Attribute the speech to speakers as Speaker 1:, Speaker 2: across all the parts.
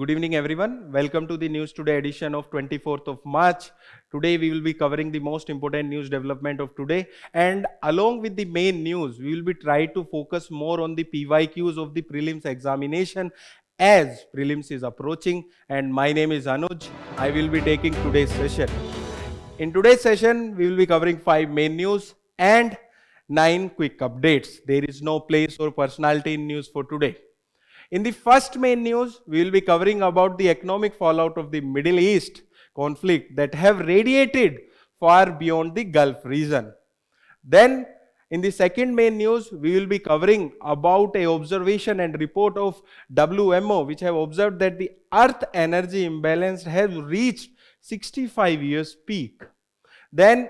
Speaker 1: Good evening, everyone. Welcome to the News Today edition of 24th of March. Today, we will be covering the most important news development of today. And along with the main news, we will be trying to focus more on the PYQs of the prelims examination as prelims is approaching. And my name is Anuj. I will be taking today's session. In today's session, we will be covering 5 main news and 9 quick updates. There is no place or personality in news for today. In the first main news, we will be covering about the economic fallout of the Middle East conflict that have radiated far beyond the Gulf region. Then, in the second main news, we will be covering about a observation and report of WMO, which have observed that the Earth energy imbalance has reached 65 years peak. Then,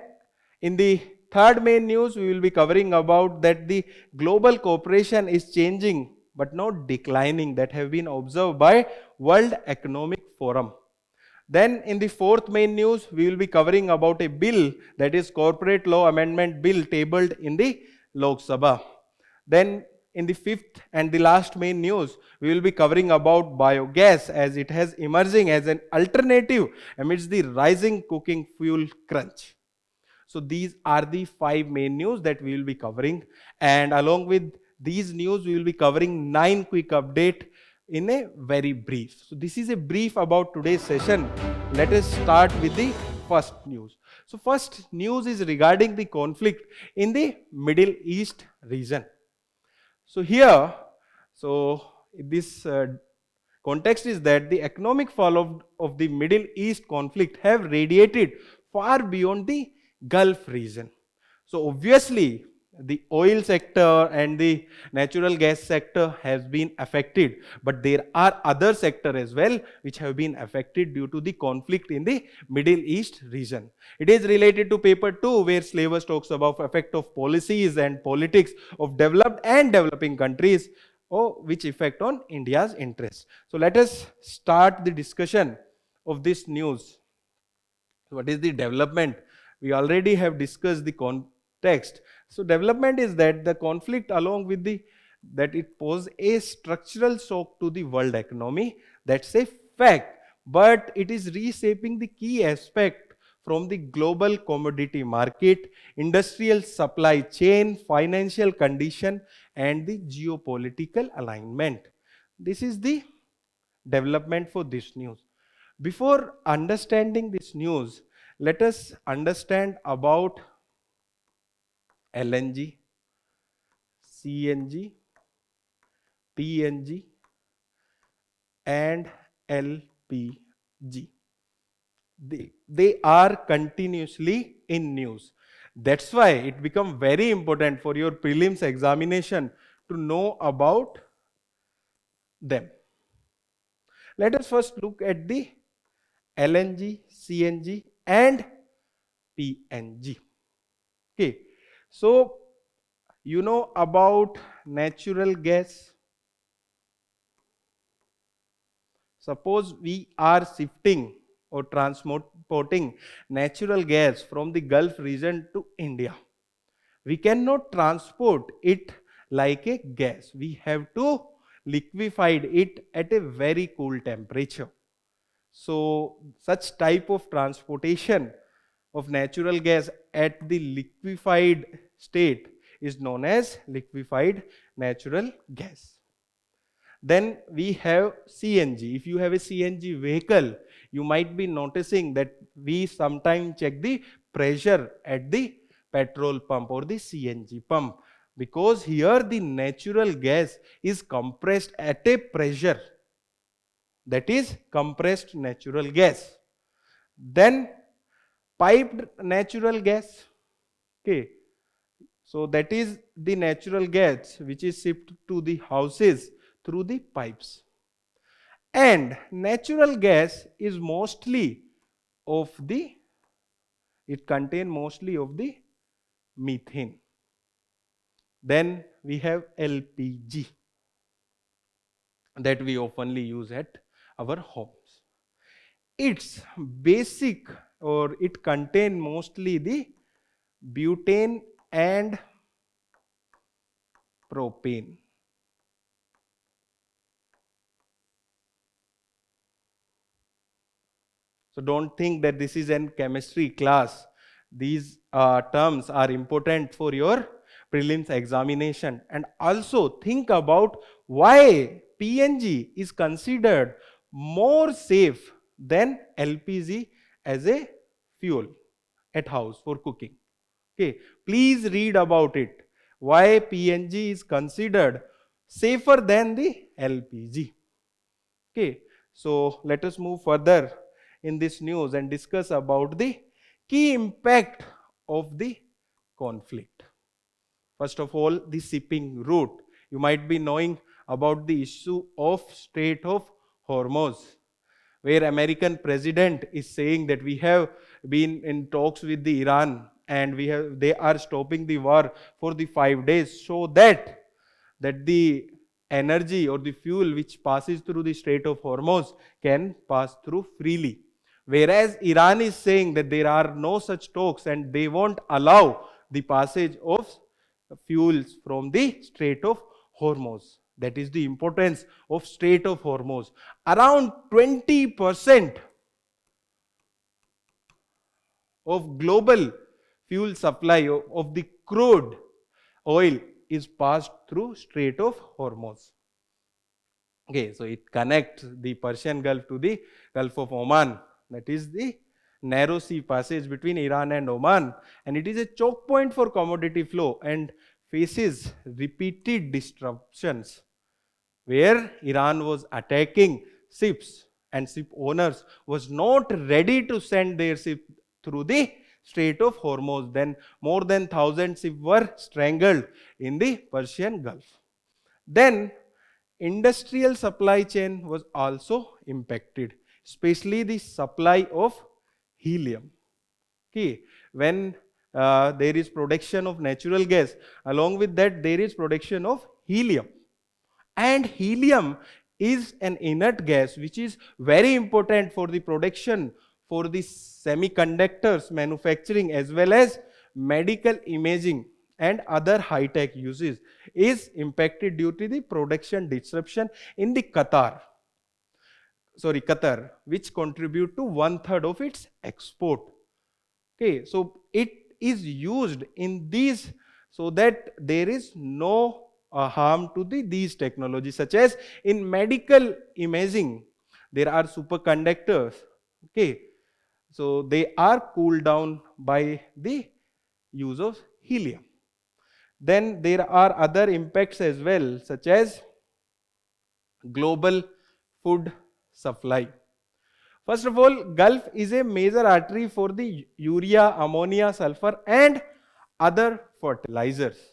Speaker 1: in the third main news, we will be covering about that the global cooperation is changing but not declining, that have been observed by World Economic Forum. Then in the fourth main news, we will be covering about a bill, that is Corporate Law Amendment Bill, tabled in the Lok Sabha. Then in the fifth and the last main news, we will be covering about biogas as it has emerging as an alternative amidst the rising cooking fuel crunch. So these are the 5 main news that we will be covering, and along with these news, we will be covering 9 quick updates in a very brief. So this is a brief about today's session. Let us start with the first news. So first news is regarding the conflict in the Middle East region. So here, this context is that the economic fallout of the Middle East conflict have radiated far beyond the Gulf region. So obviously, the oil sector and the natural gas sector has been affected, but there are other sectors as well which have been affected due to the conflict in the Middle East region. It is related to paper 2, where Slavers talks about effect of policies and politics of developed and developing countries, which effect on India's interests. So let us start the discussion of this news. What is the development? We already have discussed the context. So development is that the conflict along with that it poses a structural shock to the world economy. That's a fact. But it is reshaping the key aspect from the global commodity market, industrial supply chain, financial condition, and the geopolitical alignment. This is the development for this news. Before understanding this news, let us understand about LNG, CNG, PNG, and LPG. They are continuously in news. That's why it becomes very important for your prelims examination to know about them. Let us first look at the LNG, CNG, and PNG. Okay. So, you know about natural gas. Suppose we are shifting or transporting natural gas from the Gulf region to India. We cannot transport it like a gas. We have to liquefy it at a very cool temperature. So, such type of transportation of natural gas at the liquefied state is known as liquefied natural gas. Then we have CNG. If you have a CNG vehicle, you might be noticing that we sometimes check the pressure at the petrol pump or the CNG pump, because here the natural gas is compressed at a pressure, that is compressed natural gas. Then piped natural gas. Okay, so that is the natural gas which is shipped to the houses through the pipes. And natural gas is it contains mostly of the methane. Then we have LPG that we oftenly use at our homes. Its basic, or it contains mostly the butane and propane. So don't think that this is an chemistry class. These terms are important for your prelims examination. And also think about why PNG is considered more safe than LPG as a fuel at house for cooking. Okay, please read about it. Why PNG is considered safer than the LPG. Okay, so let us move further in this news and discuss about the key impact of the conflict. First of all, the shipping route. You might be knowing about the issue of Strait of Hormuz, where American president is saying that we have been in talks with the Iran and they are stopping the war for the 5 days so that the energy or the fuel which passes through the Strait of Hormuz can pass through freely. Whereas Iran is saying that there are no such talks and they won't allow the passage of fuels from the Strait of Hormuz. That is the importance of Strait of Hormuz. Around 20% of global fuel supply of the crude oil is passed through Strait of Hormuz. Okay, so it connects the Persian Gulf to the Gulf of Oman. That is the narrow sea passage between Iran and Oman, and it is a choke point for commodity flow and faces repeated disruptions where Iran was attacking ships and ship owners was not ready to send their ship through the Strait of Hormuz. Then more than 1,000 ships were strangled in the Persian Gulf. Then industrial supply chain was also impacted, especially the supply of helium. Okay, when there is production of natural gas, along with that there is production of helium. And helium is an inert gas which is very important for the production for the semiconductors manufacturing as well as medical imaging and other high-tech uses is impacted due to the production disruption in the Qatar, which contribute to 1/3 of its export. Okay, so it is used in these so that there is no harm to these technologies, such as in medical imaging, there are superconductors. Okay, so they are cooled down by the use of helium. Then there are other impacts as well, such as global food supply. First of all, Gulf is a major artery for the urea, ammonia, sulfur and other fertilizers.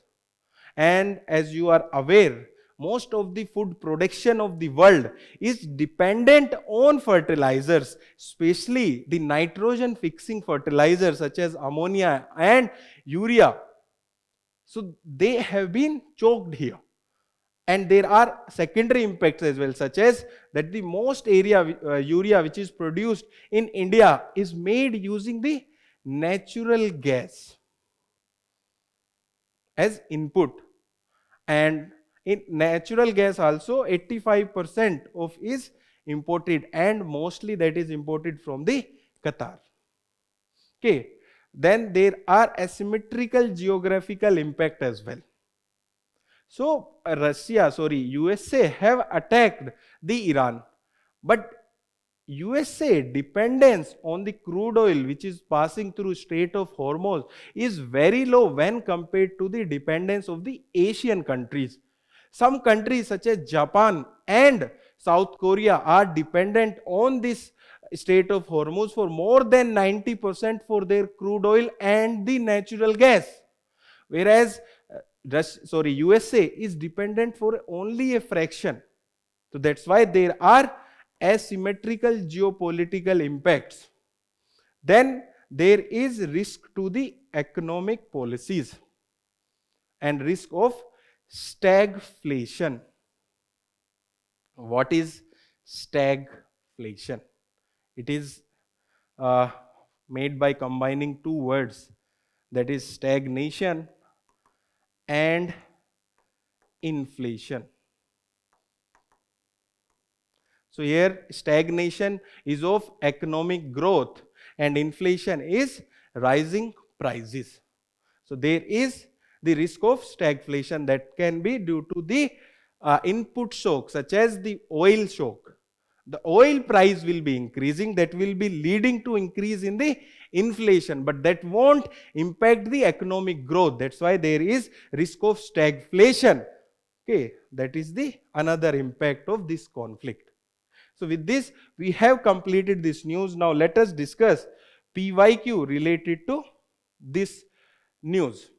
Speaker 1: And as you are aware, most of the food production of the world is dependent on fertilizers, especially the nitrogen fixing fertilizers such as ammonia and urea. So they have been choked here. And there are secondary impacts as well, such as that the most urea which is produced in India is made using the natural gas as input. And in natural gas also 85% of is imported, and mostly that is imported from the Qatar. Okay, then there are asymmetrical geographical impact as well. So USA have attacked the Iran, but USA dependence on the crude oil which is passing through Strait of Hormuz is very low when compared to the dependence of the Asian countries. Some countries such as Japan and South Korea are dependent on this Strait of Hormuz for more than 90% for their crude oil and the natural gas. Whereas USA is dependent for only a fraction. So that's why there are asymmetrical geopolitical impacts. Then there is risk to the economic policies and risk of stagflation. What is stagflation? It is made by combining two words, that is stagnation and inflation. So here stagnation is of economic growth and inflation is rising prices. So there is the risk of stagflation that can be due to the input shock such as the oil shock. The oil price will be increasing, that will be leading to increase in the inflation, but that won't impact the economic growth. That's why there is risk of stagflation. Okay, that is the another impact of this conflict. So with this, we have completed this news. Now let us discuss PYQ related to this news.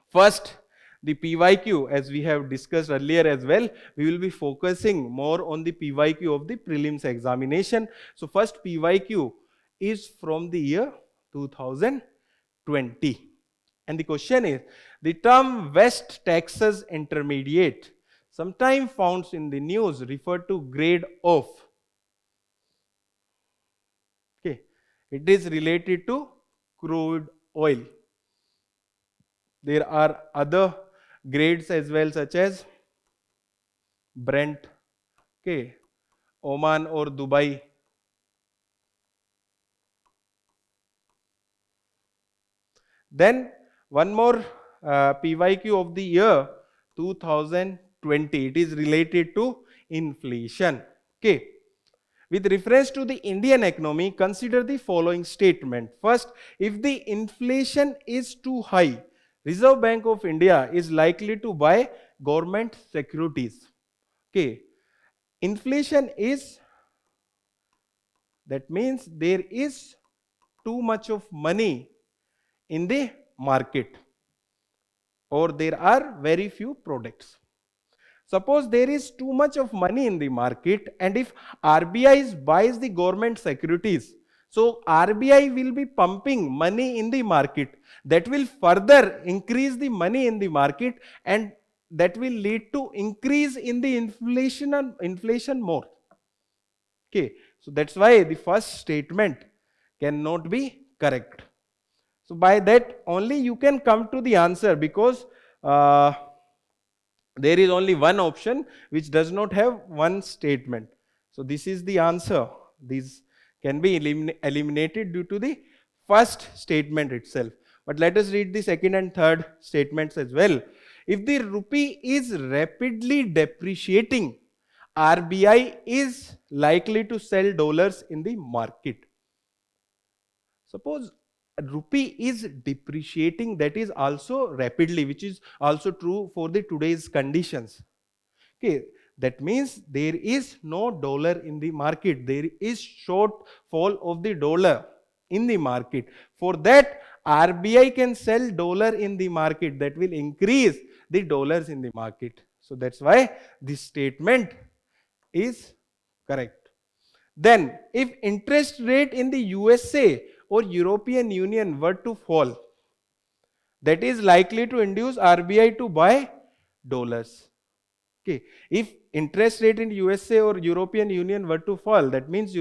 Speaker 1: First, the PYQ, as we have discussed earlier as well, we will be focusing more on the PYQ of the prelims examination. So first PYQ is from the year 2020. And the question is, the term West Texas Intermediate, sometime found in the news, refer to grade of. Okay, it is related to crude oil. There are other grades as well, such as Brent, okay, Oman or Dubai. Then one more PYQ of the year 2020. It is related to inflation. Okay. With reference to the Indian economy, consider the following statement. First, if the inflation is too high, Reserve Bank of India is likely to buy government securities. Okay. Inflation is, that means there is too much of money in the market, or there are very few products. Suppose there is too much of money in the market, and if RBI buys the government securities, so RBI will be pumping money in the market. That will further increase the money in the market, and that will lead to increase in the inflation more. Okay, so that's why the first statement cannot be correct. So by that only you can come to the answer, because there is only one option which does not have one statement. So this is the answer. These can be eliminated due to the first statement itself. But let us read the second and third statements as well. If the rupee is rapidly depreciating, RBI is likely to sell dollars in the market. Suppose rupee is depreciating, that is also rapidly, which is also true for the today's conditions. Okay, that means there is no dollar in the market. There is shortfall of the dollar in the market. For that, RBI can sell dollar in the market. That will increase the dollars in the market. So that's why this statement is correct. Then, if interest rate in the USA or European Union were to fall, that is likely to induce RBI to buy dollars. Okay, if interest rate in USA or European Union were to fall, that means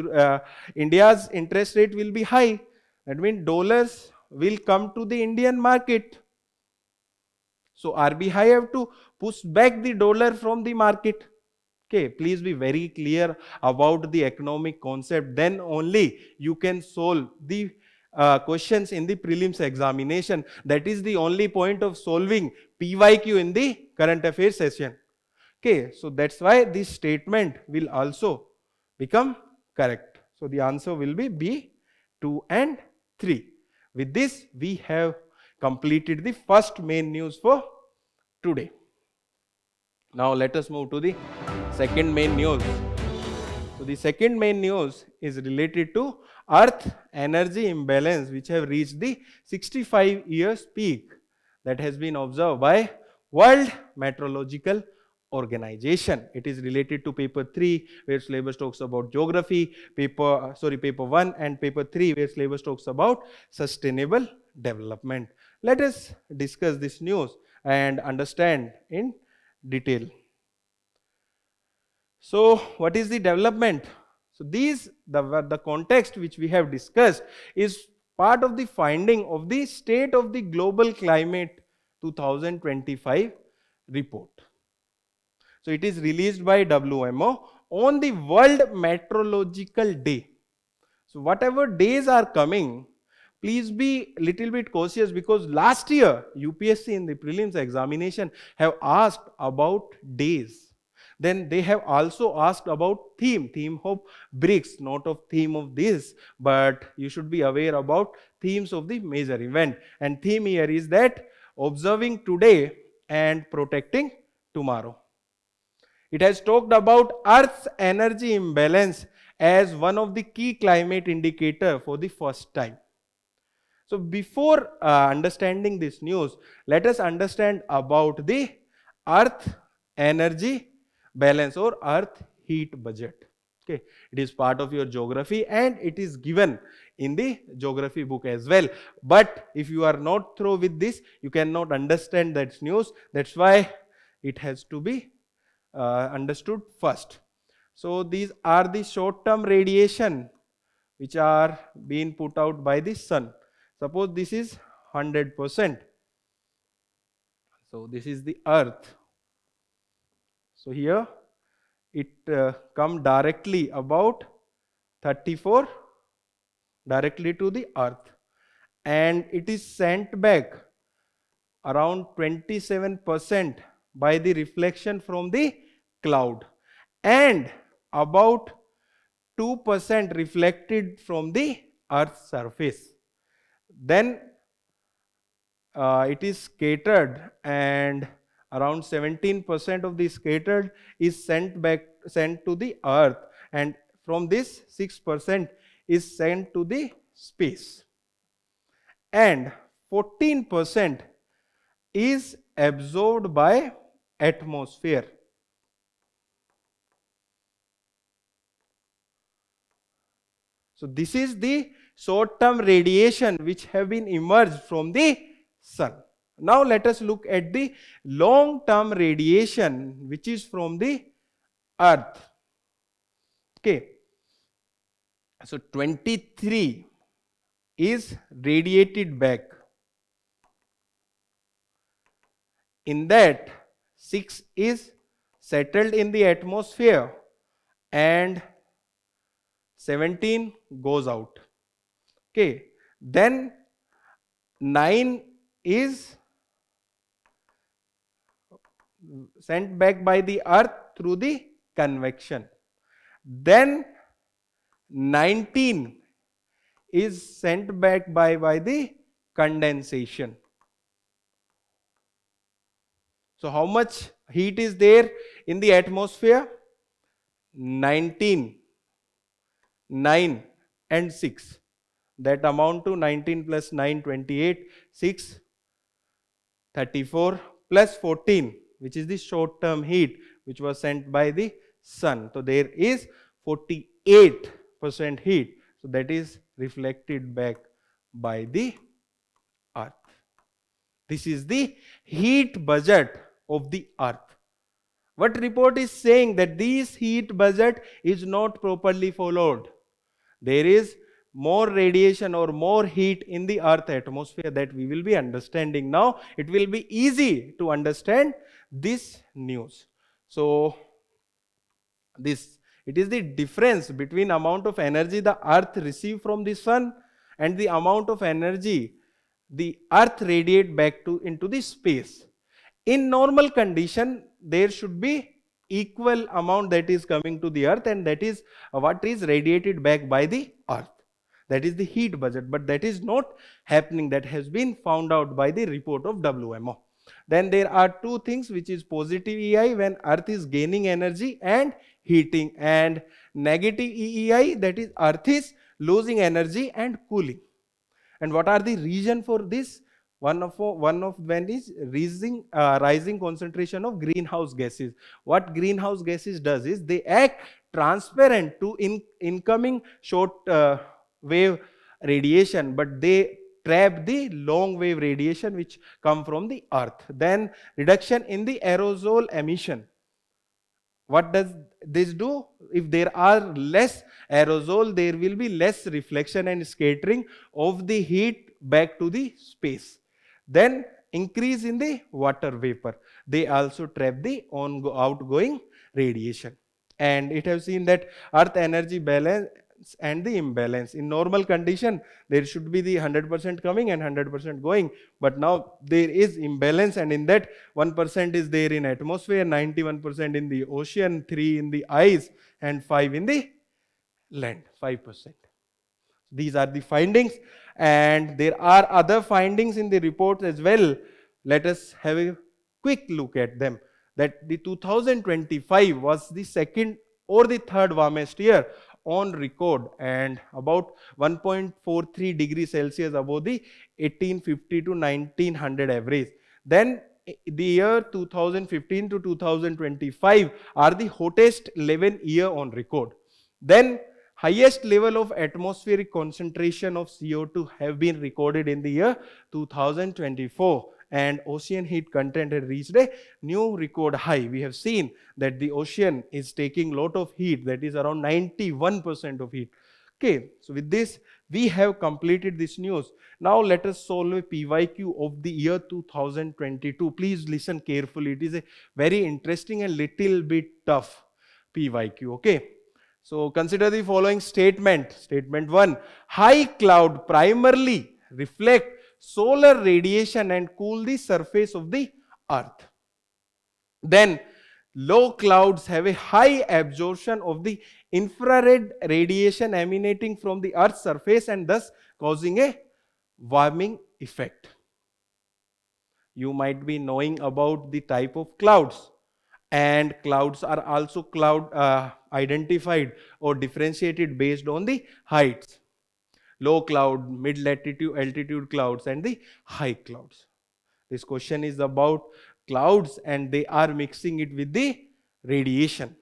Speaker 1: India's interest rate will be high. That means dollars will come to the Indian market. So RBI have to push back the dollar from the market. Okay, please be very clear about the economic concept. Then only you can solve the questions in the prelims examination. That is the only point of solving PYQ in the current affairs session. Okay, so that's why this statement will also become correct. So the answer will be B, 2 and 3. With this, we have completed the first main news for today. Now let us move to the second main news. So the second main news is related to Earth energy imbalance, which have reached the 65 years peak that has been observed by World Meteorological Organization. It is related to paper 3, where syllabus talks about geography, paper 1 and paper 3, where syllabus talks about sustainable development. Let us discuss this news and understand in detail. So what is the development? So the context which we have discussed is part of the finding of the State of the Global Climate 2025 report. So it is released by WMO on the World Meteorological Day. So whatever days are coming, please be little bit cautious, because last year UPSC in the prelims examination have asked about days. Then they have also asked about theme of BRICS, not of theme of this, but you should be aware about themes of the major event. And theme here is that observing today and protecting tomorrow. It has talked about Earth's energy imbalance as one of the key climate indicator for the first time. So before understanding this news, let us understand about the Earth energy balance or Earth heat budget. Okay, it is part of your geography and it is given in the geography book as well. But if you are not through with this, you cannot understand that news. That's why it has to be understood first. So these are the short-term radiation which are being put out by the sun. Suppose this is 100%. So this is the earth. So here it come directly about 34 directly to the earth, and it is sent back around 27% by the reflection from the cloud, and about 2% reflected from the earth's surface. Then it is scattered, and around 17% of the scattered is sent to the earth, and from this 6% is sent to the space, and 14% is absorbed by atmosphere. So this is the short-term radiation which have been emerged from the sun. Now let us look at the long-term radiation which is from the earth. Okay. So 23 is radiated back. In that, 6 is settled in the atmosphere and 17 goes out. Okay. Then 9 is sent back by the earth through the convection. Then 19 is sent back by the condensation. So how much heat is there in the atmosphere? 19, 9 and 6. That amount to 19 plus 9, 28, 6, 34 plus 14, which is the short-term heat which was sent by the sun. So there is 48% heat. So that is reflected back by the earth. This is the heat budget of the earth. What report is saying that this heat budget is not properly followed. There is more radiation or more heat in the earth atmosphere that we will be understanding now. It will be easy to understand this news. So it is the difference between amount of energy the earth receives from the sun and the amount of energy the earth radiate back into the space. In normal condition, there should be equal amount that is coming to the earth, and that is what is radiated back by the earth. That is the heat budget, but that is not happening. That has been found out by the report of WMO. Then there are two things, which is positive EI when earth is gaining energy and heating, and negative EEI, that is earth is losing energy and cooling. And what are the reason for this? One of them is rising concentration of greenhouse gases. What greenhouse gases does is they act transparent to incoming short wave radiation, but they trap the long wave radiation which come from the earth. Then reduction in the aerosol emission. What does this do? If there are less aerosol, there will be less reflection and scattering of the heat back to the space. Then increase in the water vapor. They also trap the outgoing radiation. And it has seen that earth energy balance and the imbalance. In normal condition, there should be the 100% coming and 100% going, but now there is imbalance, and in that 1% is there in atmosphere, 91% in the ocean, 3 in the ice, and 5 in the land, 5%. These are the findings, and there are other findings in the report as well. Let us have a quick look at them. That the 2025 was the second or the third warmest year on record, and about 1.43 degrees Celsius above the 1850 to 1900 average. Then the year 2015 to 2025 are the hottest 11 year on record. Then highest level of atmospheric concentration of CO2 have been recorded in the year 2024, and ocean heat content had reached a new record high. We have seen that the ocean is taking lot of heat, that is around 91% of heat. Okay, so with this we have completed this news. Now let us solve a PYQ of the year 2022. Please listen carefully. It is a very interesting and little bit tough PYQ. Okay. So consider the following statement. Statement 1. High cloud primarily reflect solar radiation and cool the surface of the earth. Then low clouds have a high absorption of the infrared radiation emanating from the earth's surface and thus causing a warming effect. You might be knowing about the type of clouds, and clouds are also identified or differentiated based on the heights: low cloud, mid latitude, altitude clouds, and the high clouds. This question is about clouds, and they are mixing it with the radiation.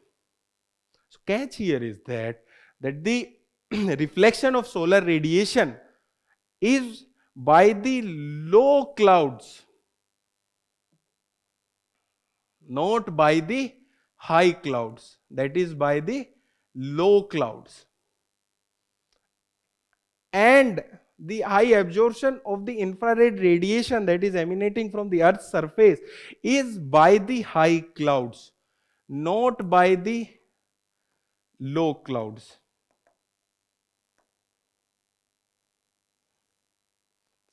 Speaker 1: So catch here is that the reflection of solar radiation is by the low clouds, not by the high clouds. That is by the low clouds. And the high absorption of the infrared radiation that is emanating from the earth's surface is by the high clouds, not by the low clouds.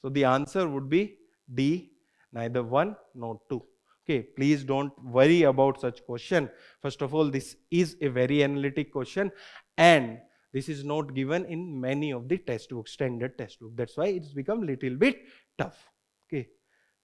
Speaker 1: So the answer would be D, neither 1 nor 2. Okay, please don't worry about such question. First of all, this is a very analytic question, and this is not given in many of the textbooks, standard textbook. That's why it's become little bit tough. Okay,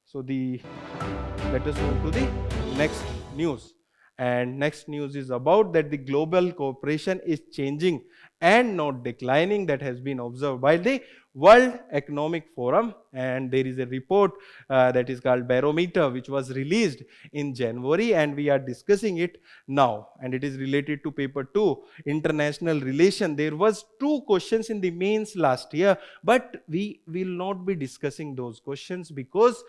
Speaker 1: so let us move to the next news. And next news is about that the global cooperation is changing and not declining. That has been observed by the World Economic Forum, and there is a report that is called Barometer, which was released in January, and we are discussing it now, and it is related to paper 2, international relation. There was 2 questions in the mains last year, but we will not be discussing those questions because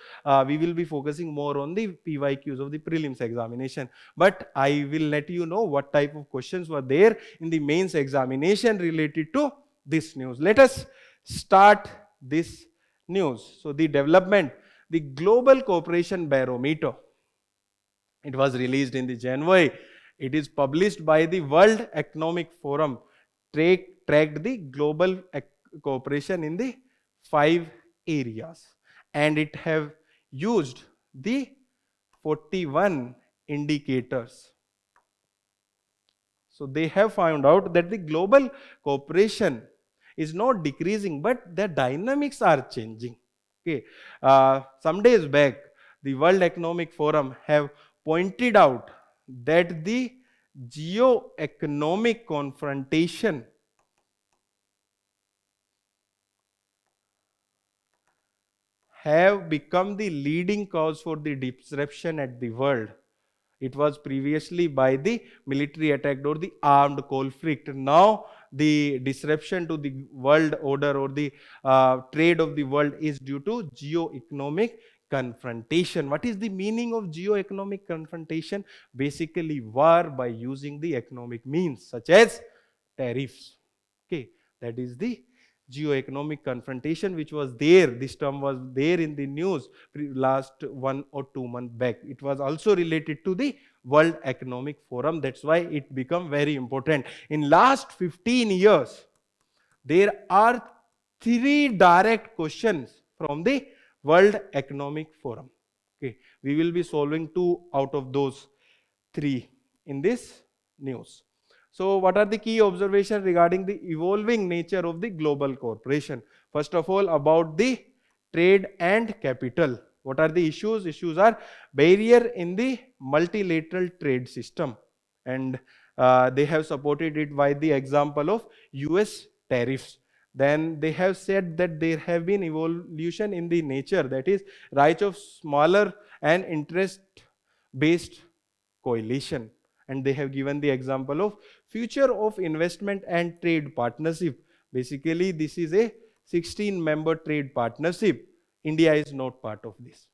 Speaker 1: we will be focusing more on the PYQs of the prelims examination. But I will let you know what type of questions were there in the mains examination related to this news. Let us start this news. So the development, the Global Cooperation Barometer, it was released in the January. It is published by the World Economic Forum, tracked the global cooperation in the 5 areas, and it have used the 41 indicators. So they have found out that the global cooperation is not decreasing, but the dynamics are changing. Okay, some days back, the World Economic Forum have pointed out that the geo-economic confrontation have become the leading cause for the disruption at the world. It was previously by the military attack or the armed conflict. Now the disruption to the world order or the trade of the world is due to geo-economic confrontation. What is the meaning of geo-economic confrontation? Basically, war by using the economic means such as tariffs. Okay, that is the geo-economic confrontation, which was there. This term was there in the news last 1 or 2 months back. It was also related to the World Economic Forum. That's why it become very important. In last 15 years, there are 3 direct questions from the World Economic Forum. Okay, we will be solving 2 out of those 3 in this news. So what are the key observations regarding the evolving nature of the global corporation? First of all, about the trade and capital. What are the issues? Issues are barrier in the multilateral trade system, and they have supported it by the example of US tariffs. Then they have said that there have been evolution in the nature, that is rise of smaller and interest based coalition, and they have given the example of future of investment and trade partnership. Basically this is a 16 member trade partnership. India is not part of this.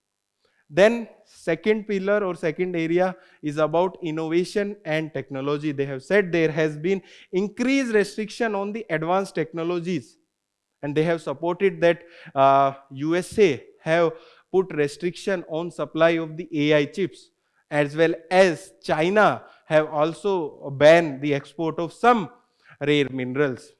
Speaker 1: Then second pillar or second area is about innovation and technology. They have said there has been increased restriction on the advanced technologies, and they have supported that USA have put restriction on supply of the AI chips, as well as China have also banned the export of some rare minerals.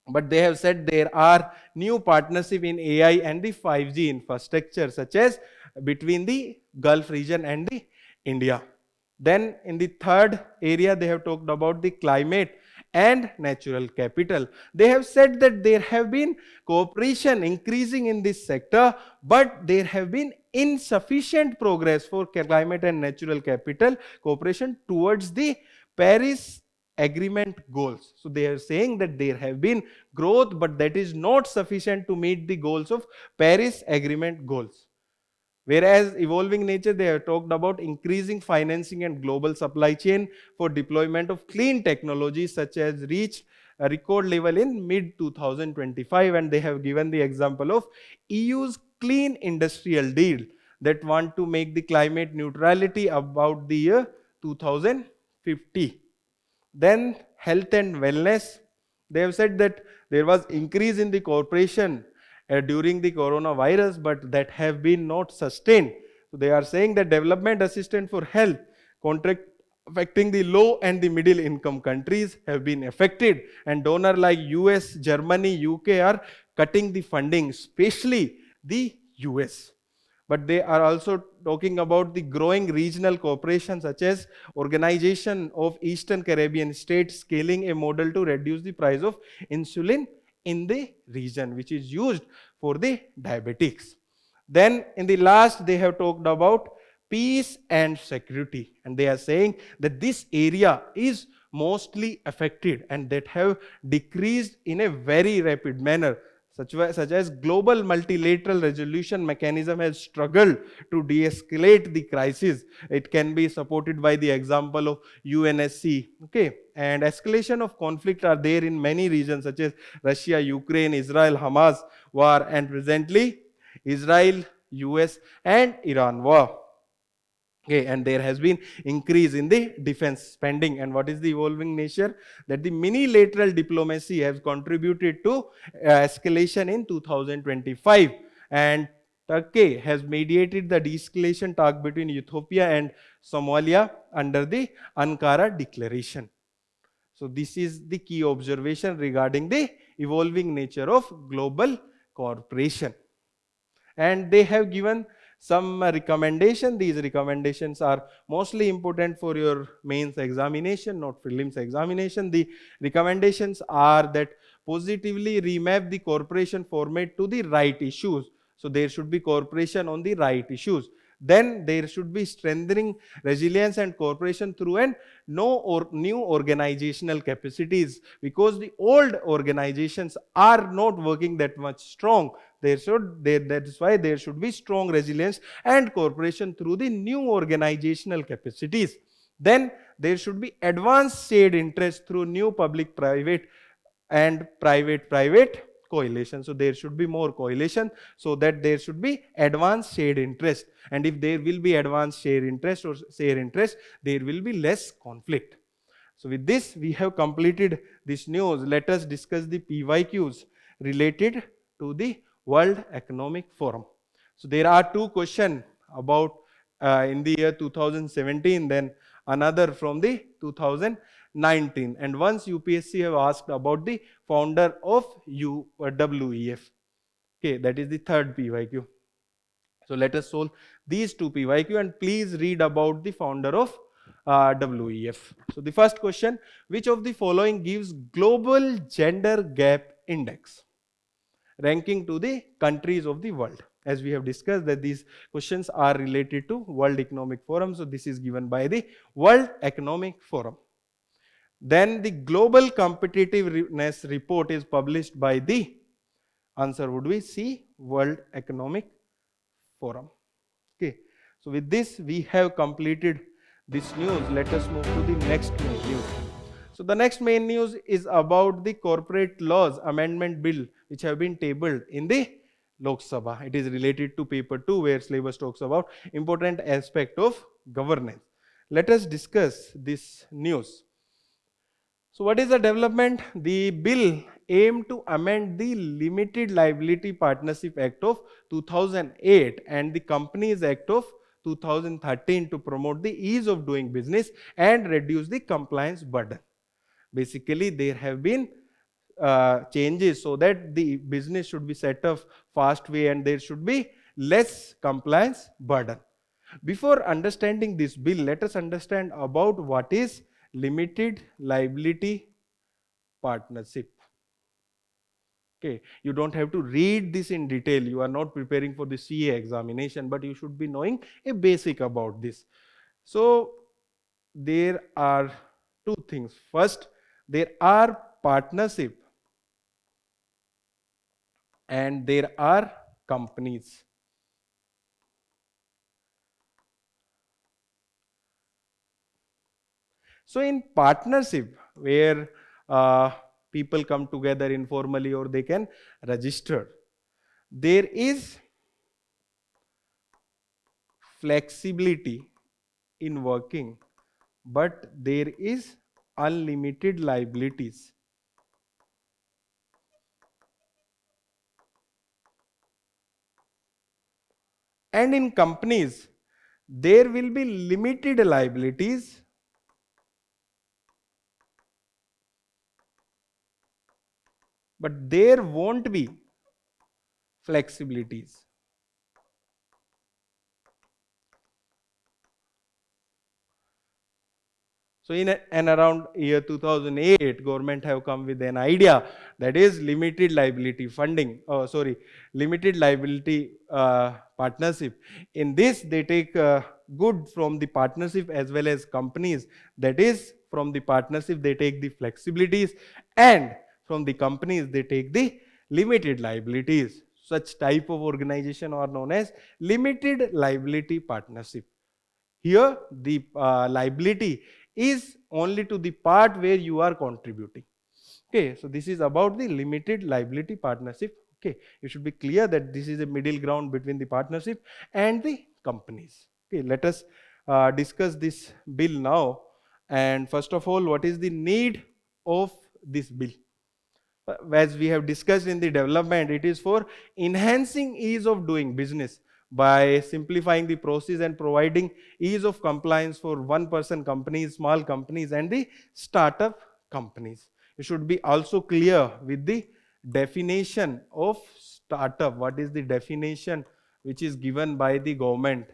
Speaker 1: But they have said there are new partnership in AI and the 5G infrastructure, such as between the Gulf region and the India. Then in the third area, they have talked about the climate and natural capital. They have said that there have been cooperation increasing in this sector, but there have been insufficient progress for climate and natural capital cooperation towards the Paris Agreement goals. So they are saying that there have been growth, but that is not sufficient to meet the goals of Paris Agreement goals. Whereas evolving nature, they have talked about increasing financing and global supply chain for deployment of clean technologies, such as reached a record level in mid 2025, and they have given the example of EU's clean industrial deal that want to make the climate neutrality about the year 2050. Then health and wellness. They have said that there was increase in the cooperation during the coronavirus, but that have been not sustained. So they are saying that development assistance for health contract affecting the low and the middle income countries have been affected, and donors like US, Germany, UK are cutting the funding, especially the US. But they are also talking about the growing regional cooperation, such as Organization of Eastern Caribbean States scaling a model to reduce the price of insulin in the region, which is used for the diabetics. Then in the last, they have talked about peace and security, and they are saying that this area is mostly affected and that have decreased in a very rapid manner, such as global multilateral resolution mechanism has struggled to de-escalate the crisis. It can be supported by the example of UNSC. Okay, and escalation of conflict are there in many regions, such as Russia, Ukraine, Israel, Hamas war, and presently Israel, US, and Iran war. Okay, and there has been increase in the defense spending. And what is the evolving nature? That the mini-lateral diplomacy has contributed to escalation in 2025, and Turkey has mediated the de-escalation talk between Ethiopia and Somalia under the Ankara Declaration. So this is the key observation regarding the evolving nature of global cooperation. And they have given some recommendation. These recommendations are mostly important for your mains examination, not prelims examination. The recommendations are that positively remap the corporation format to the right issues. So there should be cooperation on the right issues. Then there should be strengthening resilience and cooperation through an new organizational capacities, because the old organizations are not working that much strong. That is why there should be strong resilience and cooperation through the new organizational capacities. Then there should be advanced shared interest through new public-private and private-private coalition. So there should be more coalition, so that there should be advanced shared interest. And if there will be advanced shared interest or share interest, there will be less conflict. So with this, we have completed this news. Let us discuss the PYQs related to the World Economic Forum. So there are 2 questions about in the year 2017, then another from the 2019. And once UPSC have asked about the founder of WEF. Okay, that is the third PYQ. So let us solve these two PYQ and please read about the founder of WEF. So the first question, which of the following gives global gender gap index ranking to the countries of the world? As we have discussed that these questions are related to World Economic Forum. So this is given by the World Economic Forum. Then the Global Competitiveness Report is published by the, answer would be C, World Economic Forum. Okay, so with this we have completed this news. Let us move to the next news. So the next main news is about the corporate laws amendment bill which have been tabled in the Lok Sabha. It is related to paper 2 where syllabus talks about important aspect of governance. Let us discuss this news. So what is the development? The bill aimed to amend the Limited Liability Partnership Act of 2008 and the Companies Act of 2013 to promote the ease of doing business and reduce the compliance burden. Basically, there have been changes so that the business should be set up fast way and there should be less compliance burden. Before understanding this bill, let us understand about what is Limited Liability Partnership. Okay, you don't have to read this in detail. You are not preparing for the CA examination, but you should be knowing a basic about this. So there are two things. First, there are partnership and there are companies. So in partnership, where people come together informally or they can register, there is flexibility in working, but there is unlimited liabilities. And in companies, there will be limited liabilities, but there won't be flexibilities. So in and around year 2008, government have come with an idea that is limited liability funding. Limited liability partnership. In this, they take good from the partnership as well as companies. That is, from the partnership they take the flexibilities, and from the companies they take the limited liabilities. Such type of organization are known as limited liability partnership. Here, the liability is only to the part where you are contributing. Okay, so this is about the limited liability partnership. Okay, you should be clear that this is a middle ground between the partnership and the companies. Okay, let us discuss this bill now. And first of all, what is the need of this bill? As we have discussed in the development, it is for enhancing ease of doing business by simplifying the process and providing ease of compliance for one-person companies, small companies, and the startup companies. You should be also clear with the definition of startup. What is the definition which is given by the government?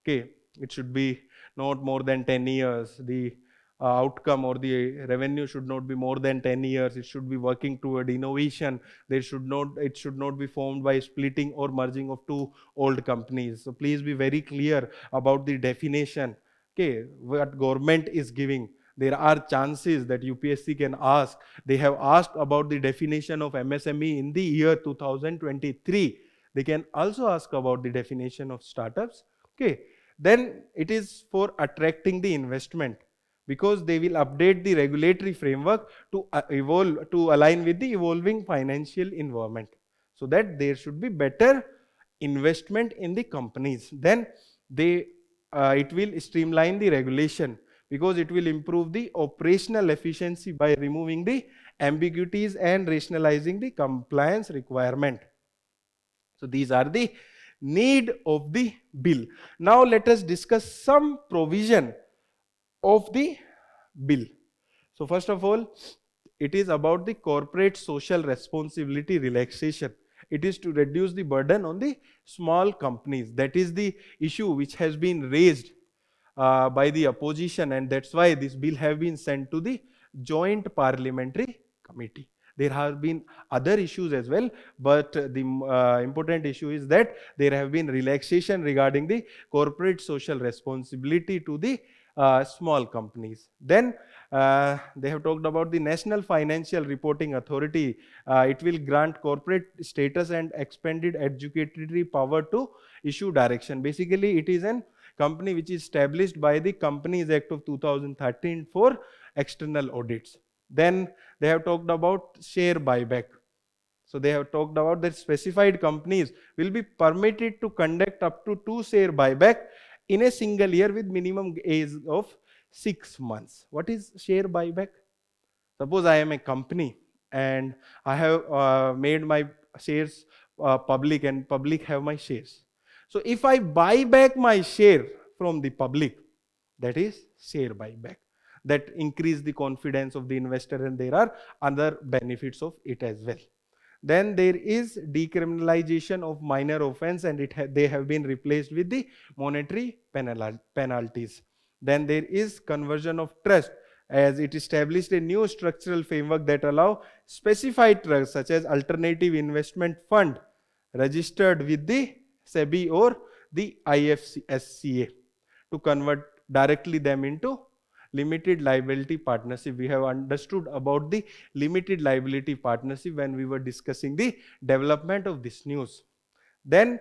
Speaker 1: Okay, it should be not more than 10 years. The outcome or the revenue should not be more than 10 years. It should be working toward innovation. It should not be formed by splitting or merging of two old companies. So please be very clear about the definition. Okay, what government is giving. There are chances that UPSC can ask. They have asked about the definition of MSME in the year 2023. They can also ask about the definition of startups. Okay, then it is for attracting the investment, because they will update the regulatory framework to align with the evolving financial environment, so that there should be better investment in the companies. Then it will streamline the regulation, because it will improve the operational efficiency by removing the ambiguities and rationalizing the compliance requirement. So these are the need of the bill. Now let us discuss some provision of the bill. So first of all, it is about the corporate social responsibility relaxation. It is to reduce the burden on the small companies. That is the issue which has been raised by the opposition, and that's why this bill have been sent to the joint parliamentary committee. There have been other issues as well, but the important issue is that there have been relaxation regarding the corporate social responsibility to the small companies. Then they have talked about the National Financial Reporting Authority. It will grant corporate status and expanded adjudicatory power to issue direction. Basically, it is an company which is established by the Companies Act of 2013 for external audits. Then they have talked about share buyback. So they have talked about that specified companies will be permitted to conduct up to 2 share buyback in a single year with minimum age of 6 months. What is share buyback? Suppose I am a company and I have made my shares public, and public have my shares. So if I buy back my share from the public, that is share buyback. That increase the confidence of the investor, and there are other benefits of it as well. Then there is decriminalization of minor offense, and they have been replaced with the monetary penalties. Then there is conversion of trust, as it established a new structural framework that allow specified trusts such as alternative investment fund registered with the SEBI or the IFSCA to convert directly them into limited liability partnership. We have understood about the limited liability partnership when we were discussing the development of this news. Then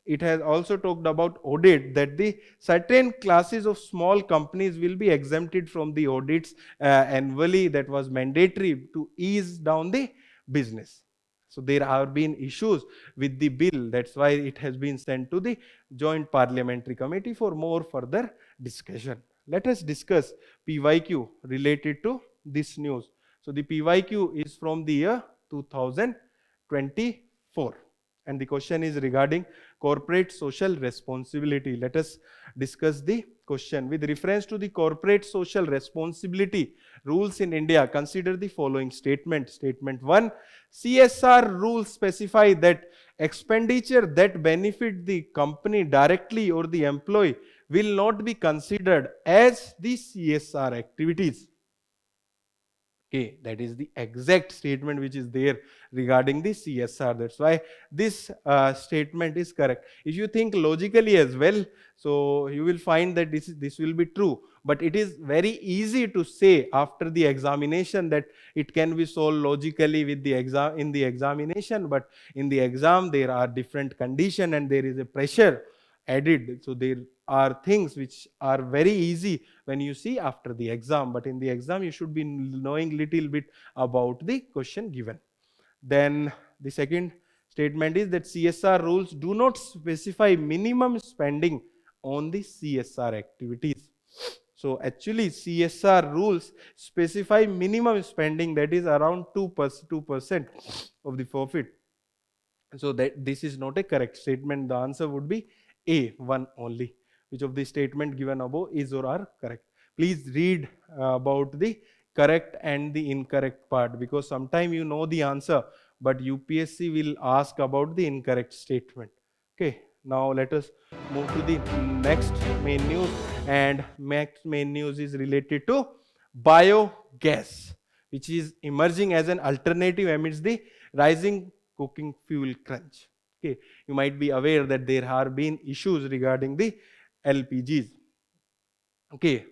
Speaker 1: it has also talked about audit, that the certain classes of small companies will be exempted from the audits annually. That was mandatory to ease down the business. So there have been issues with the bill. That's why it has been sent to the joint parliamentary committee for more further discussion. Let us discuss PYQ related to this news. So the PYQ is from the year 2024. And the question is regarding corporate social responsibility. Let us discuss the question. With reference to the corporate social responsibility rules in India, consider the following statement. Statement 1, CSR rules specify that expenditure that benefit the company directly or the employee will not be considered as the CSR activities. Okay, that is the exact statement which is there regarding the CSR. That's why this statement is correct. If you think logically as well, so you will find that this will be true. But it is very easy to say after the examination that it can be solved logically with the in the examination. But in the exam, there are different conditions and there is a pressure added. So there are things which are very easy when you see after the exam, but in the exam you should be knowing little bit about the question given. Then the second statement is that CSR rules do not specify minimum spending on the CSR activities. So actually CSR rules specify minimum spending, that is around 2% of the profit. So that this is not a correct statement. The answer would be A, 1 only. Which of the statement given above is or are correct? Please read about the correct and the incorrect part, because sometime you know the answer, but UPSC will ask about the incorrect statement. Okay, now let us move to the next main news, and next main news is related to biogas, which is emerging as an alternative amidst the rising cooking fuel crunch. Okay, you might be aware that there have been issues regarding the LPGs. Okay,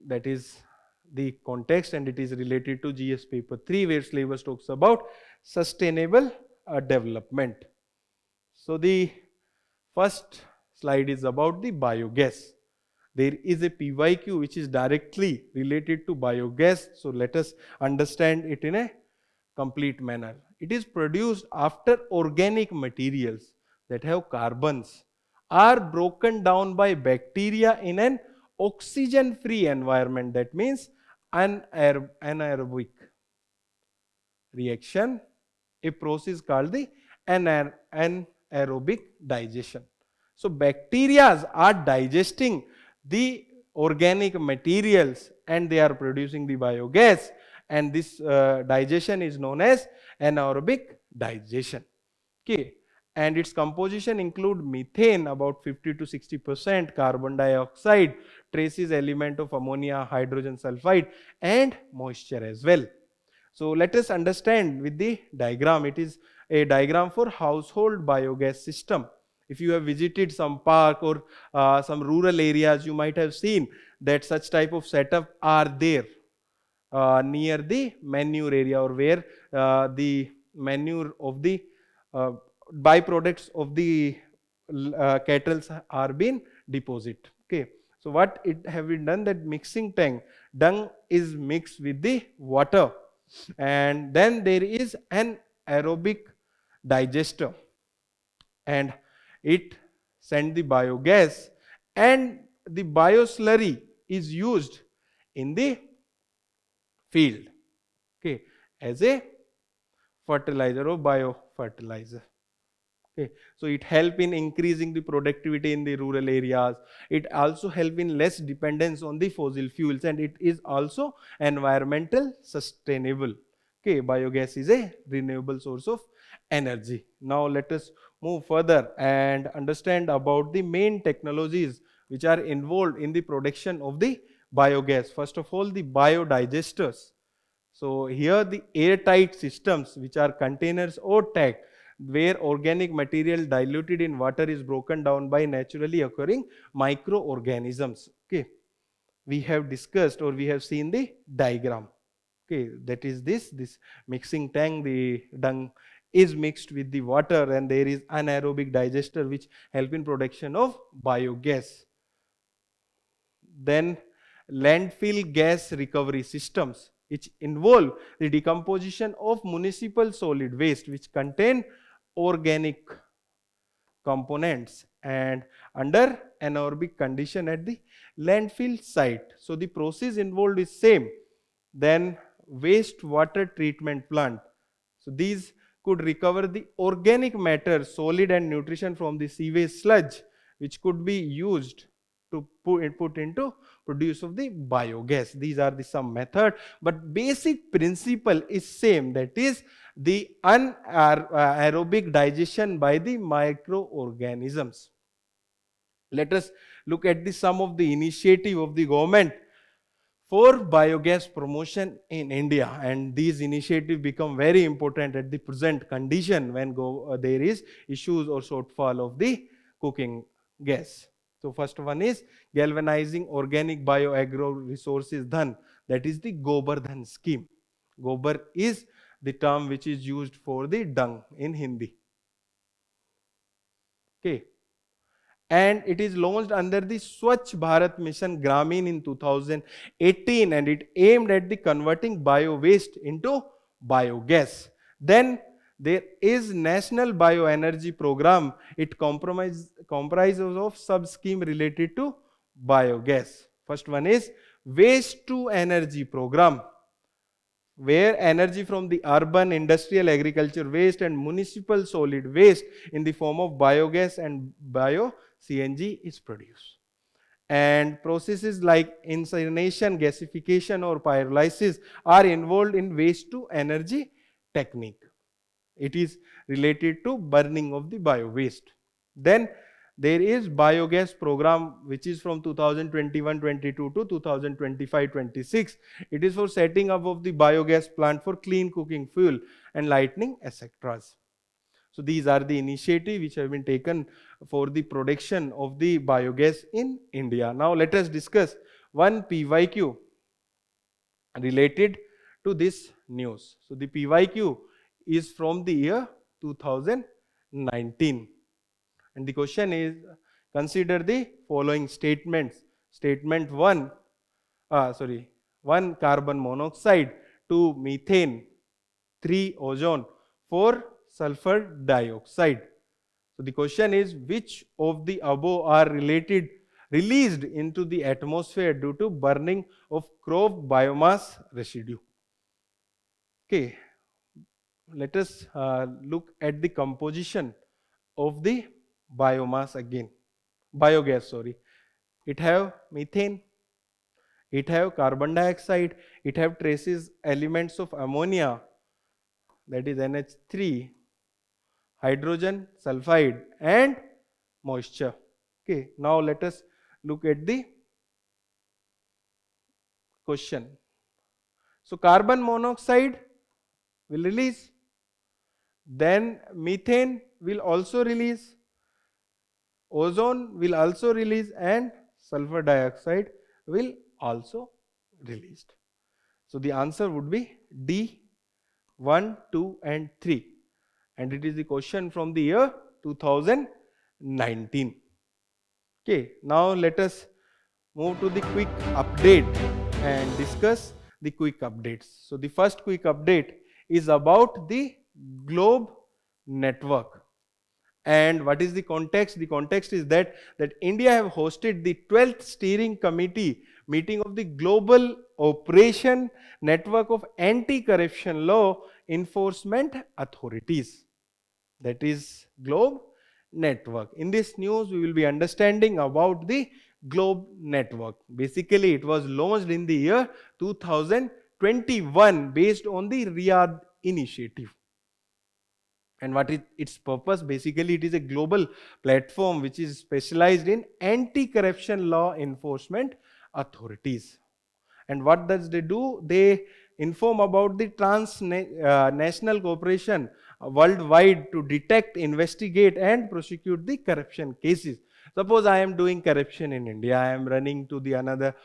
Speaker 1: that is the context, and it is related to GS paper 3, where syllabus talks about sustainable development. So the first slide is about the biogas. There is a PYQ which is directly related to biogas. So let us understand it in a complete manner. It is produced after organic materials that have carbons are broken down by bacteria in an oxygen-free environment. That means anaerobic reaction, a process called the anaerobic anaerobic digestion. So bacteria are digesting the organic materials and they are producing the biogas, and this digestion is known as anaerobic digestion. Okay, and its composition include methane about 50 to 60%, carbon dioxide, traces element of ammonia, hydrogen sulfide, and moisture as well. So let us understand with the diagram. It is a diagram for household biogas system. If you have visited some park or some rural areas, you might have seen that such type of setup are there near the manure area, or where the manure of the uh, byproducts of the cattle are being deposited. Okay, so what it have been done, that mixing tank dung is mixed with the water, and then there is an aerobic digester, and it send the biogas, and the bioslurry is used in the field, okay, as a fertilizer or biofertilizer. Okay, so it help in increasing the productivity in the rural areas. It also help in less dependence on the fossil fuels, and it is also environmental sustainable. Okay, biogas is a renewable source of energy. Now let us move further and understand about the main technologies which are involved in the production of the biogas. First of all, the biodigesters. So here the airtight systems, which are containers or tank, where organic material diluted in water is broken down by naturally occurring microorganisms. Okay, we have discussed, or we have seen the diagram. Okay, that is this mixing tank. The dung is mixed with the water, and there is anaerobic digester which help in production of biogas. Then landfill gas recovery systems, which involve the decomposition of municipal solid waste which contain organic components and under anaerobic condition at the landfill site. So the process involved is same. Then wastewater treatment plant. So these could recover the organic matter, solid and nutrition from the sewage sludge, which could be used to put into produce of the biogas. These are the some method, but basic principle is same, that is the anaerobic digestion by the microorganisms. Let us look at the some of the initiative of the government for biogas promotion in India, and these initiatives become very important at the present condition when there is issues or shortfall of the cooking gas. So first one is galvanizing organic bioagro resources dhan, that is the Gobar Dhan scheme. Gobar is the term which is used for the dung in Hindi. Okay, and it is launched under the Swachh Bharat Mission Gramin in 2018, and it aimed at the converting bio waste into biogas. Then there is National Bioenergy Program. It comprises of sub-scheme related to biogas. First one is Waste to Energy Program, where energy from the urban, industrial, agriculture waste and municipal solid waste in the form of biogas and bio-CNG is produced. And processes like incineration, gasification or pyrolysis are involved in waste to energy technique. It is related to burning of the bio waste. Then there is biogas program which is from 2021-22 to 2025-26. It is for setting up of the biogas plant for clean cooking fuel and lighting, etc. So these are the initiatives which have been taken for the production of the biogas in India. Now let us discuss one PYQ related to this news. So the PYQ is from the year 2019. And the question is, consider the following statements. Statement 1, 1 carbon monoxide, 2 methane, 3 ozone, 4 sulfur dioxide. So the question is, which of the above are released into the atmosphere due to burning of crop biomass residue? Okay, let us look at the composition of the biomass again, biogas, sorry. It have methane, it have carbon dioxide, it have traces elements of ammonia, that is NH3, hydrogen sulfide and moisture. Okay, now let us look at the question. So carbon monoxide will release, then methane will also release, ozone will also release, and sulfur dioxide will also released. So the answer would be D, 1, 2 and 3, and it is the question from the year 2019. Okay, now let us move to the quick update and discuss the quick updates. So the first quick update is about the globe network. And what is the context? The context is that India have hosted the 12th steering committee meeting of the Global Operation Network of Anti-Corruption Law Enforcement Authorities, that is Globe Network. In this news, we will be understanding about the Globe Network. Basically, it was launched in the year 2021 based on the Riyadh initiative. And what is its purpose? Basically, it is a global platform which is specialized in anti-corruption law enforcement authorities. And what does they do? They inform about the transnational cooperation worldwide to detect, investigate and prosecute the corruption cases. Suppose I am doing corruption in India, I am running to the another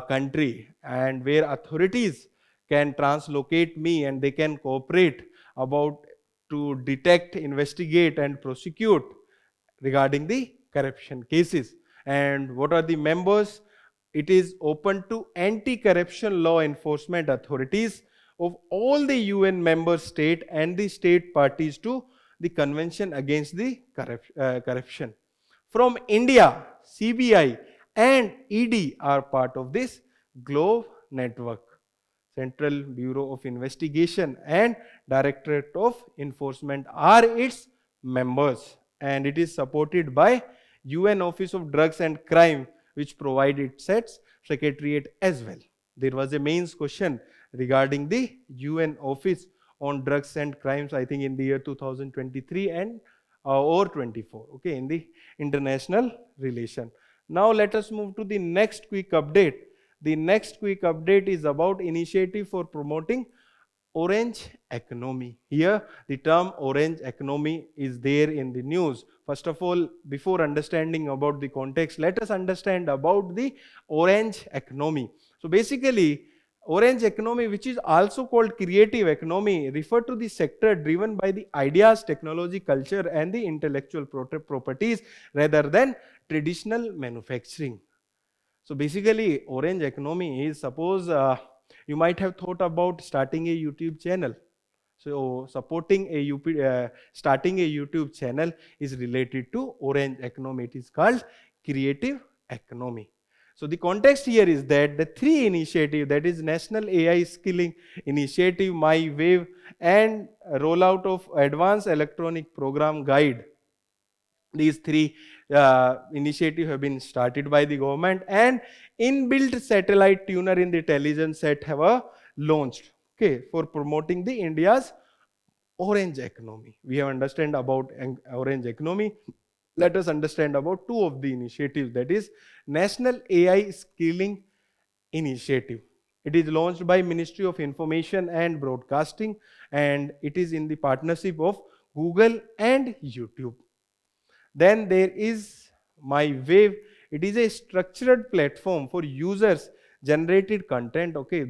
Speaker 1: country, and where authorities can translocate me and they can cooperate about to detect, investigate and prosecute regarding the corruption cases. And what are the members? It is open to anti-corruption law enforcement authorities of all the UN member state and the state parties to the Convention Against the Corruption. From India, CBI and ED are part of this GLOBE network. Central Bureau of Investigation and Directorate of Enforcement are its members, and it is supported by UN Office of Drugs and Crime, which provide its secretariat as well. There was a mains question regarding the UN Office on Drugs and Crimes, I think in the year 2023 and or 24, okay, in the international relation. Now let us move to the next quick update. The next quick update is about initiative for promoting orange economy. Here the term orange economy is there in the news. First of all, before understanding about the context, let us understand about the orange economy. So basically, orange economy, which is also called creative economy, refer to the sector driven by the ideas, technology, culture and the intellectual properties rather than traditional manufacturing. So basically, orange economy is, suppose you might have thought about starting a YouTube channel. So starting a YouTube channel is related to orange economy. It is called creative economy. So the context here is that the three initiatives, that is National AI Skilling Initiative, My Wave and rollout of Advanced Electronic Program Guide, these three initiatives have been started by the government, and inbuilt satellite tuner in the television set have launched, okay, for promoting the India's orange economy. We have understand about orange economy. Let us understand about two of the initiatives, that is National AI Skilling Initiative. It is launched by Ministry of Information and Broadcasting, and it is in the partnership of Google and YouTube. Then there is My Wave. It is a structured platform for users generated content. Okay,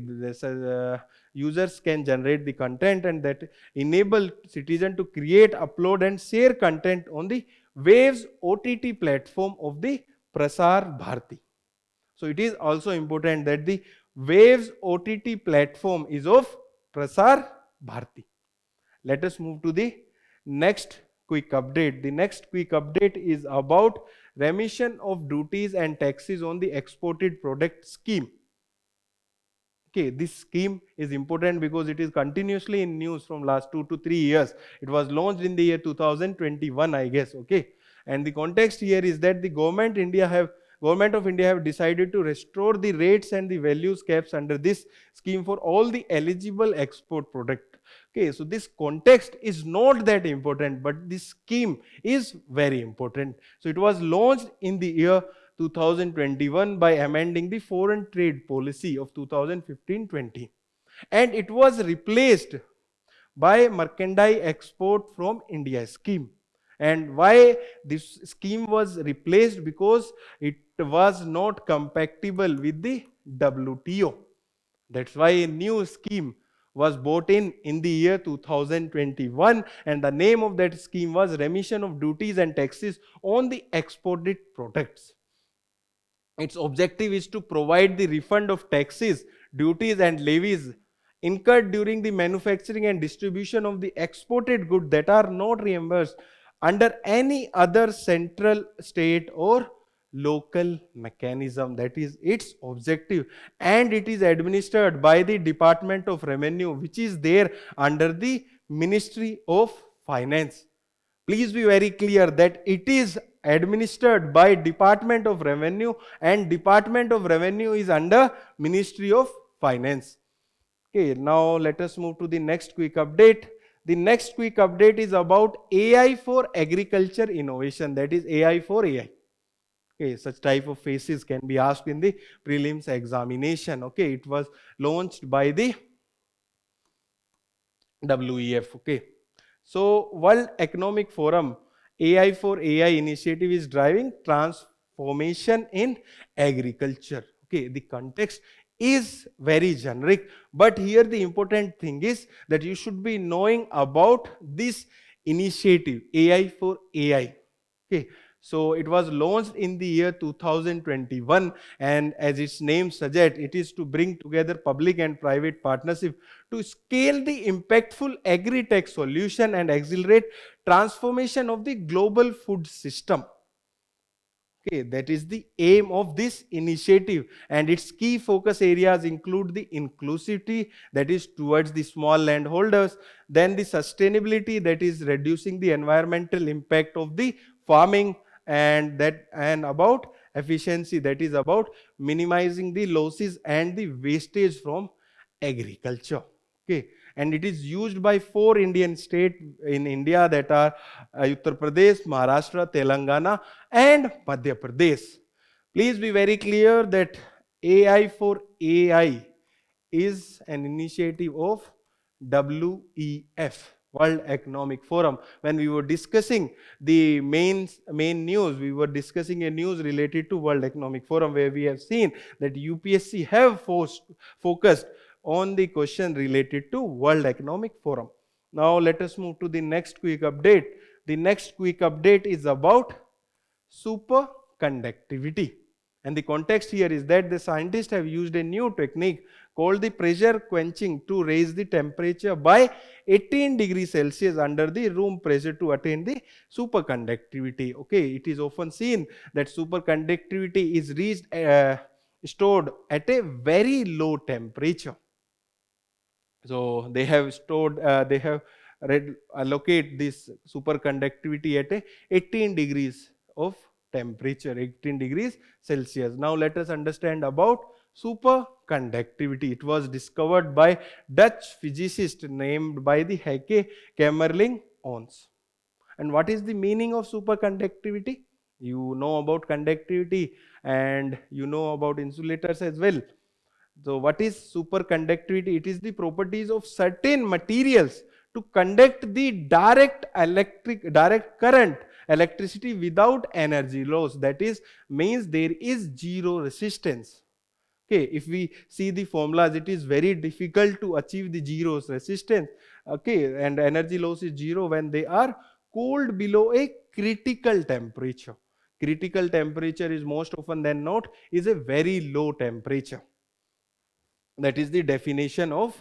Speaker 1: users can generate the content, and that enable citizen to create, upload and share content on the Waves OTT platform of the Prasar Bharati. So it is also important that the Waves OTT platform is of Prasar Bharati. Let us move to the next quick update. The next quick update is about remission of duties and taxes on the exported product scheme. Okay, this scheme is important because it is continuously in news from last 2 to 3 years. It was launched in the year 2021, I guess. Okay, and the context here is that the government of India have decided to restore the rates and the values caps under this scheme for all the eligible export product. Okay, so this context is not that important, but this scheme is very important. So it was launched in the year 2021 by amending the foreign trade policy of 2015-20, and it was replaced by merchandise export from India scheme. And why this scheme was replaced? Because it was not compatible with the WTO. That's why a new scheme was brought in the year 2021, and the name of that scheme was remission of duties and taxes on the exported products. Its objective is to provide the refund of taxes, duties and levies incurred during the manufacturing and distribution of the exported goods that are not reimbursed under any other central, state or local mechanism. That is its objective, and it is administered by the Department of Revenue, which is there under the Ministry of Finance. Please be very clear that it is administered by Department of Revenue, and Department of Revenue is under Ministry of Finance. Okay, now let us move to the next quick update. The next quick update is about AI for agriculture innovation, that is AI for AI. Okay, such type of phases can be asked in the prelims examination. Okay, it was launched by the WEF. Okay, so World Economic Forum AI for AI initiative is driving transformation in agriculture. Okay, the context is very generic, but here the important thing is that you should be knowing about this initiative AI for AI. Okay, so it was launched in the year 2021, and as its name suggests, it is to bring together public and private partnership to scale the impactful agri-tech solution and accelerate transformation of the global food system. Okay, that is the aim of this initiative, and its key focus areas include the inclusivity, that is towards the small landholders, then the sustainability, that is reducing the environmental impact of the farming, and about efficiency, that is about minimizing the losses and the wastage from agriculture. Okay, and it is used by 4 Indian states in India, that are Uttar Pradesh, Maharashtra, Telangana and Madhya Pradesh. Please be very clear that AI for AI is an initiative of WEF, World Economic Forum. When we were discussing the main news, we were discussing a news related to World Economic Forum, where we have seen that UPSC have focused on the question related to World Economic Forum. Now let us move to the next quick update. The next quick update is about superconductivity. And the context here is that the scientists have used a new technique called the pressure quenching to raise the temperature by 18 degrees Celsius under the room pressure to attain the superconductivity. Okay, it is often seen that superconductivity is stored at a very low temperature. So they have allocate this superconductivity at a 18 degrees of temperature, 18 degrees Celsius. Now let us understand about superconductivity. It was discovered by Dutch physicist named by the Heike Kamerlingh Ons. And what is the meaning of superconductivity? You know about conductivity and you know about insulators as well. So what is superconductivity? It is the properties of certain materials to conduct the direct current, electricity without energy loss. That is means there is zero resistance. Okay, if we see the formulas, it is very difficult to achieve the zero resistance. Okay, and energy loss is zero when they are cooled below a critical temperature. Critical temperature is most often than not is a very low temperature. That is the definition of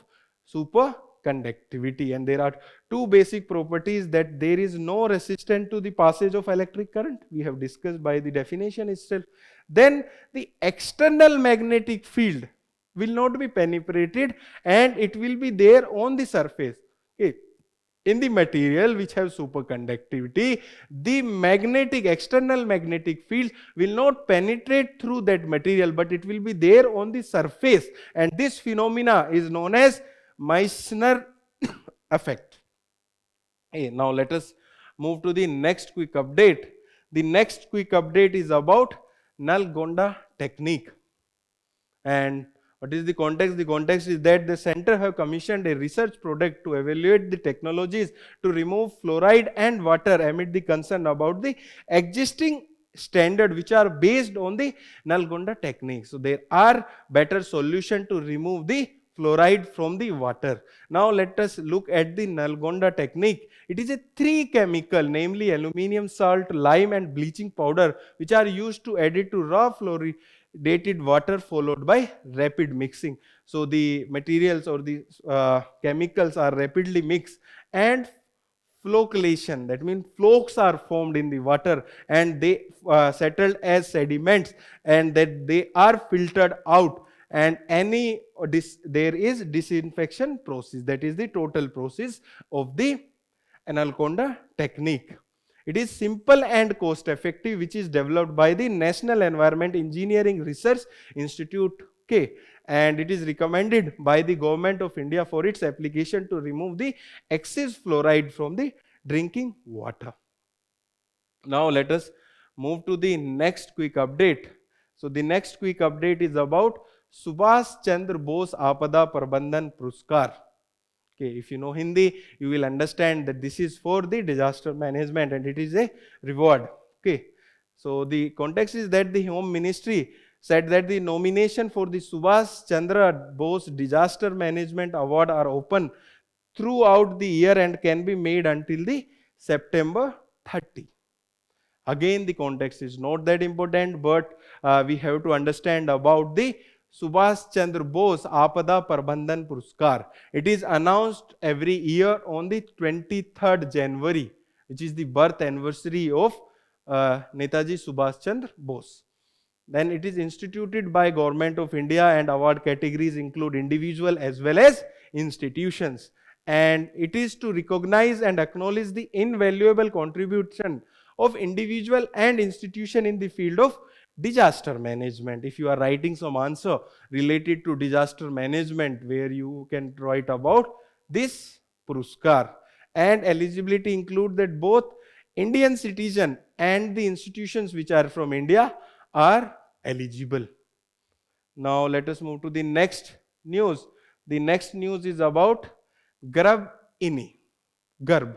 Speaker 1: superconductivity, and there are 2 basic properties: that there is no resistance to the passage of electric current, we have discussed by the definition itself. Then the external magnetic field, will not be penetrated, and it will be there on the surface. Okay. In the material which have superconductivity, the magnetic, external magnetic field will not penetrate through that material, but it will be there on the surface, and this phenomena is known as Meissner effect. Okay, now let us move to the next quick update. The next quick update is about Nalgonda technique. And what is the context? The context is that the center have commissioned a research project to evaluate the technologies to remove fluoride and water amid the concern about the existing standard which are based on the Nalgonda technique. So there are better solution to remove the fluoride from the water. Now let us look at the Nalgonda technique. It is a three chemical, namely aluminium salt, lime and bleaching powder, which are used to add it to raw fluoridated water followed by rapid mixing. So the materials or the chemicals are rapidly mixed, and flocculation, that means flokes are formed in the water, and they settled as sediments, and that they are filtered out, and there is disinfection process. That is the total process of the Anaconda technique. It is simple and cost effective, which is developed by the National Environment Engineering Research Institute. Okay, and it is recommended by the Government of India for its application to remove the excess fluoride from the drinking water. Now let us move to the next quick update. So the next quick update is about Subhash Chandra Bose Apada Prabandhan Puruskar. Okay, if you know Hindi, you will understand that this is for the disaster management and it is a reward. Okay, so the context is that the Home Ministry said that the nomination for the Subhash Chandra Bose Disaster Management Award are open throughout the year and can be made until the September 30. Again, the context is not that important, but we have to understand about the Subhash Chandra Bose Apada Prabandhan Puruskar. It is announced every year on the 23rd January, which is the birth anniversary of Netaji Subhash Chandra Bose. Then it is instituted by Government of India, and award categories include individual as well as institutions. And it is to recognize and acknowledge the invaluable contribution of individual and institution in the field of disaster management. If you are writing some answer related to disaster management, where you can write about this Puruskar, and eligibility include that both Indian citizen and the institutions which are from India are eligible. Now let us move to the next news. The next news is about Garb Ini. Garb.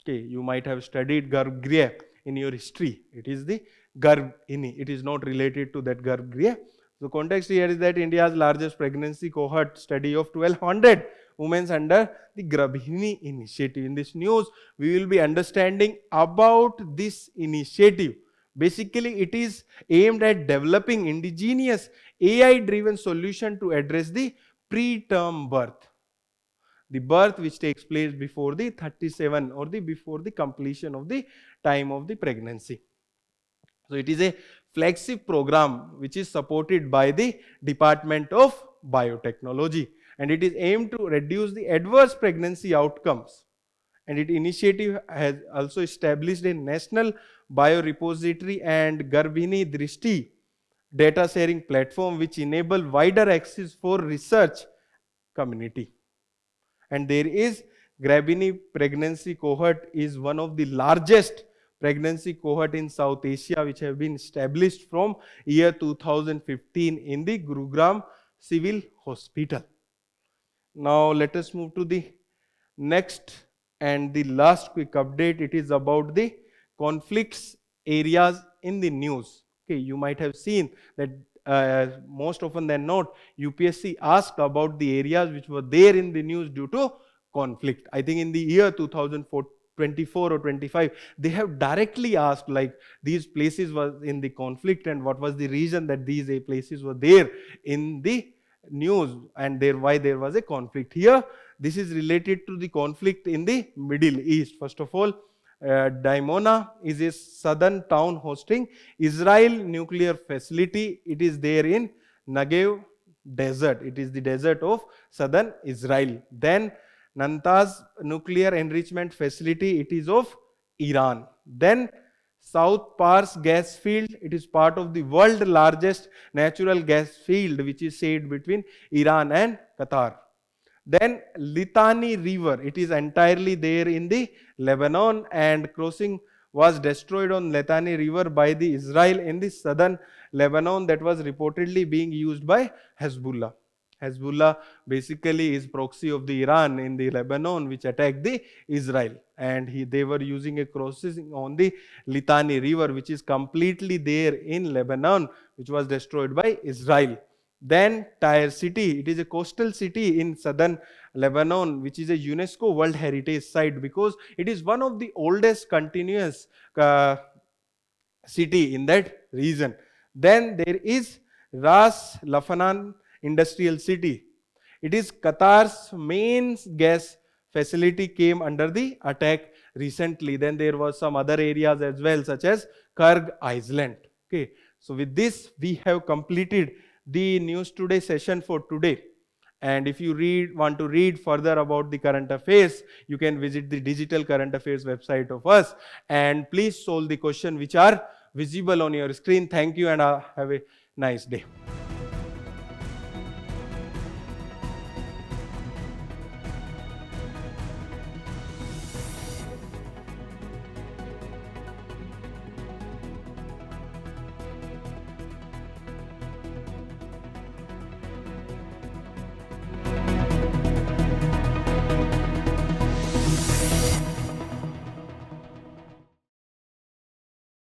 Speaker 1: Okay, you might have studied Garbhagriha in your history. It is the Garb Ini. It is not related to that Garbhagriha. The context here is that India's largest pregnancy cohort study of 1200 women under the Garbhini initiative. In this news, we will be understanding about this initiative. Basically, it is aimed at developing indigenous AI-driven solution to address the preterm birth. The birth which takes place before the 37 or before the completion of the time of the pregnancy. So it is a flagship program which is supported by the Department of Biotechnology, and it is aimed to reduce the adverse pregnancy outcomes. And its initiative has also established a national biorepository and Garbhini Drishti data sharing platform which enable wider access for research community. And there is Garbhini pregnancy cohort is one of the largest pregnancy cohort in South Asia, which have been established from year 2015 in the Gurugram Civil Hospital. Now let us move to the next and the last quick update. It is about the conflicts areas in the news. Okay, you might have seen that most often than not, UPSC asked about the areas which were there in the news due to conflict. I think in the year 2024 or 25, they have directly asked like these places were in the conflict and what was the reason that these places were there in the news and why there was a conflict. Here, this is related to the conflict in the Middle East. First of all, Dimona is a southern town hosting Israel nuclear facility. It is there in Negev desert. It is the desert of southern Israel. Then Nanta's nuclear enrichment facility, it is of Iran. Then South Pars gas field, it is part of the world largest natural gas field which is said between Iran and Qatar. Then Litani River, it is entirely there in the Lebanon, and crossing was destroyed on Litani River by the Israel in the southern Lebanon, that was reportedly being used by Hezbollah. Hezbollah basically is proxy of the Iran in the Lebanon which attacked the Israel, and they were using a crossing on the Litani River which is completely there in Lebanon, which was destroyed by Israel. Then Tyre city, it is a coastal city in southern Lebanon which is a UNESCO World Heritage Site because it is one of the oldest continuous city in that region. Then there is Ras Lafanan Industrial City. It is Qatar's main gas facility came under the attack recently. Then there was some other areas as well, such as Karg Island. Okay, so with this we have completed the News Today session for today. And if you want to read further about the current affairs, you can visit the digital current affairs website of us, and please solve the question which are visible on your screen. Thank you, and have a nice day.